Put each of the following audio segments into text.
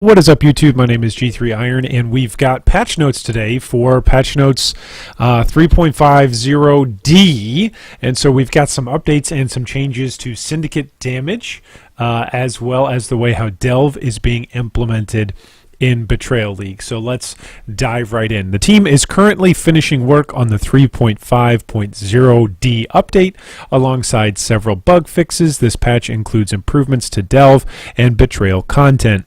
What is up, YouTube? My name is G3 Iron, and we've got patch notes today for patch notes 3.50D. And so we've got some updates and some changes to Syndicate damage, as well as the way how Delve is being implemented in Betayal League. So let's dive right in. The team is currently finishing work on the 3.5.0D update alongside several bug fixes. This patch includes improvements to Delve and Betayal content.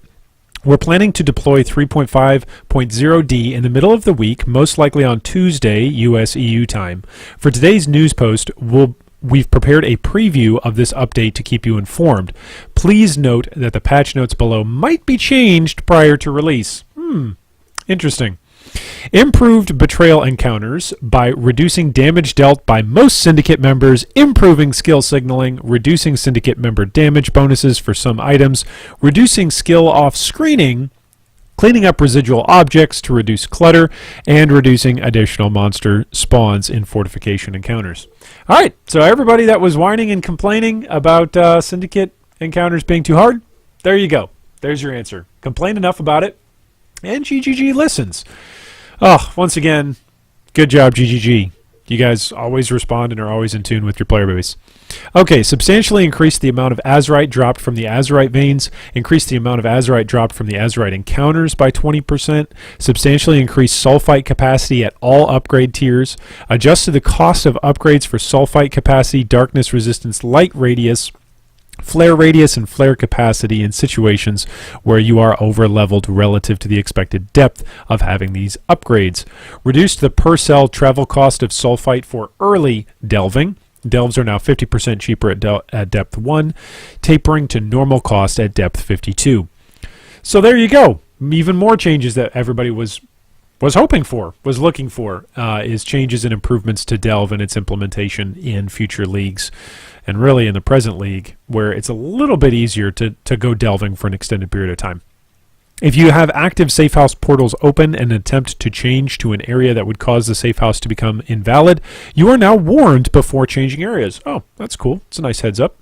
We're planning to deploy 3.5.0D in the middle of the week, most likely on Tuesday, US EU time. For today's news post, we've prepared a preview of this update to keep you informed. Please note that the patch notes below might be changed prior to release. Interesting. Improved betrayal encounters by reducing damage dealt by most Syndicate members, improving skill signaling, reducing Syndicate member damage bonuses for some items, reducing skill off screening, cleaning up residual objects to reduce clutter, and reducing additional monster spawns in fortification encounters. All right, so everybody that was whining and complaining about Syndicate encounters being too hard, there you go. There's your answer. Complain enough about it, and GGG listens. Oh, once again, good job, GGG. You guys always respond and are always in tune with your player base. Okay, substantially increase the amount of Azurite dropped from the Azurite veins, increase the amount of Azurite dropped from the Azurite encounters by 20%, substantially increase sulfite capacity at all upgrade tiers, adjusted the cost of upgrades for sulfite capacity, darkness resistance, light radius, flare radius, and flare capacity in situations where you are over leveled relative to the expected depth of having these upgrades. Reduced the per cell travel cost of sulfite for early delving. Delves are now 50% cheaper at depth 1, tapering to normal cost at depth 52. So there you go. Even more changes that everybody was hoping for, was looking for, is changes and improvements to Delve and its implementation in future leagues, and really in the present league, where it's a little bit easier to go delving for an extended period of time. If you have active safe house portals open and attempt to change to an area that would cause the safe house to become invalid, you are now warned before changing areas. Oh, that's cool. It's a nice heads up.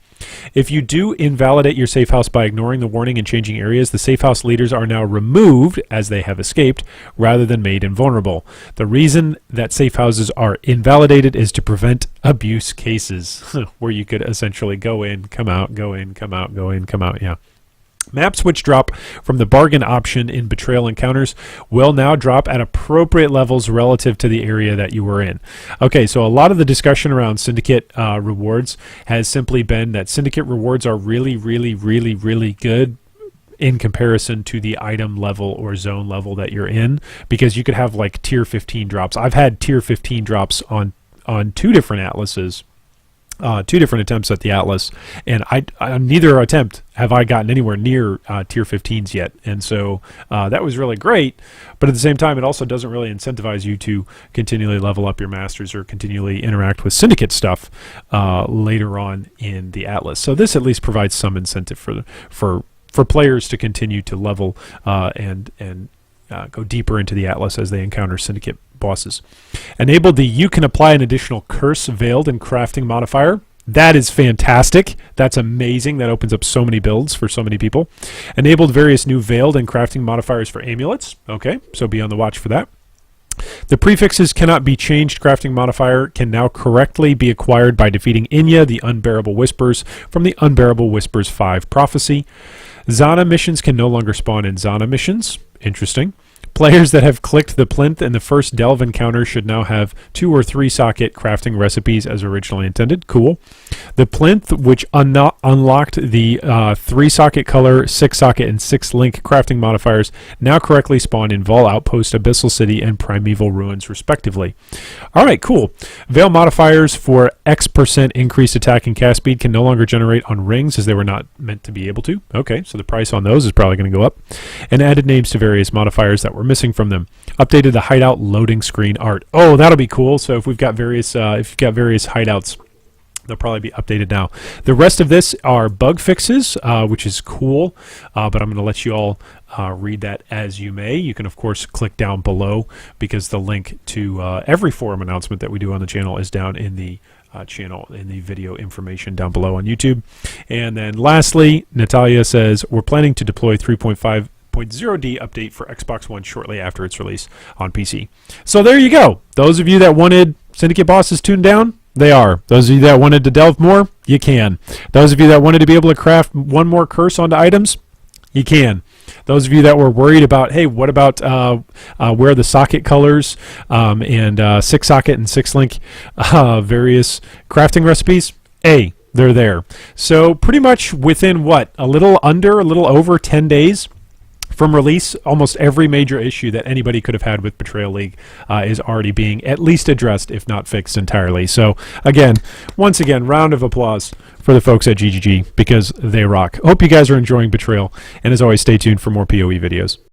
If you do invalidate your safe house by ignoring the warning and changing areas, the safe house leaders are now removed as they have escaped rather than made invulnerable. The reason that safe houses are invalidated is to prevent abuse cases where you could essentially go in, come out, go in, come out, go in, come out. Yeah. Maps which drop from the bargain option in Betrayal encounters will now drop at appropriate levels relative to the area that you were in. Okay, so a lot of the discussion around Syndicate rewards has simply been that Syndicate rewards are really, really, really, really good in comparison to the item level or zone level that you're in, because you could have like tier 15 drops. I've had tier 15 drops on two different atlases. Two different attempts at the Atlas, and on neither attempt have I gotten anywhere near tier 15s yet, and so that was really great, but at the same time it also doesn't really incentivize you to continually level up your masters or continually interact with Syndicate stuff later on in the Atlas. So this at least provides some incentive for players to continue to level and go deeper into the Atlas as they encounter Syndicate bosses. Enabled the you can apply an additional curse, veiled, and crafting modifier. That is fantastic. That's amazing. That opens up so many builds for so many people. Enabled various new veiled and crafting modifiers for amulets. Okay, so be on the watch for that. The prefixes cannot be changed crafting modifier can now correctly be acquired by defeating Inya, the Unbearable Whispers, from the Unbearable Whispers 5 prophecy. Zana missions can no longer spawn in Zana missions. Interesting. Players that have clicked the plinth in the first delve encounter should now have 2 or 3 socket crafting recipes as originally intended. Cool. The plinth, which unlocked the 3 socket color, 6 socket, and 6 link crafting modifiers, now correctly spawn in Vol Outpost, Abyssal City, and Primeval Ruins, respectively. All right, cool. Veil modifiers for X% increased attack and cast speed can no longer generate on rings as they were not meant to be able to. Okay, so the price on those is probably going to go up. And added names to various modifiers that were missing from them. Updated the hideout loading screen art. Oh, that'll be cool. So if we've got various hideouts, they'll probably be updated now. The rest of this are bug fixes, which is cool, but I'm going to let you all read that as you may. You can, of course, click down below because the link to every forum announcement that we do on the channel is down in the channel in the video information down below on YouTube. And then lastly, Natalia says, we're planning to deploy 3.5 3.5.0D update for Xbox One shortly after its release on PC. So there you go. Those of you that wanted Syndicate bosses tuned down, they are. Those of you that wanted to delve more, you can. Those of you that wanted to be able to craft one more curse onto items, you can. Those of you that were worried about, hey, what about where the socket colors and 6-socket and 6-link various crafting recipes, they're there. So pretty much within a little over 10 days from release, almost every major issue that anybody could have had with Betrayal League is already being at least addressed, if not fixed entirely. So again, once again, round of applause for the folks at GGG, because they rock. Hope you guys are enjoying Betrayal, and as always, stay tuned for more PoE videos.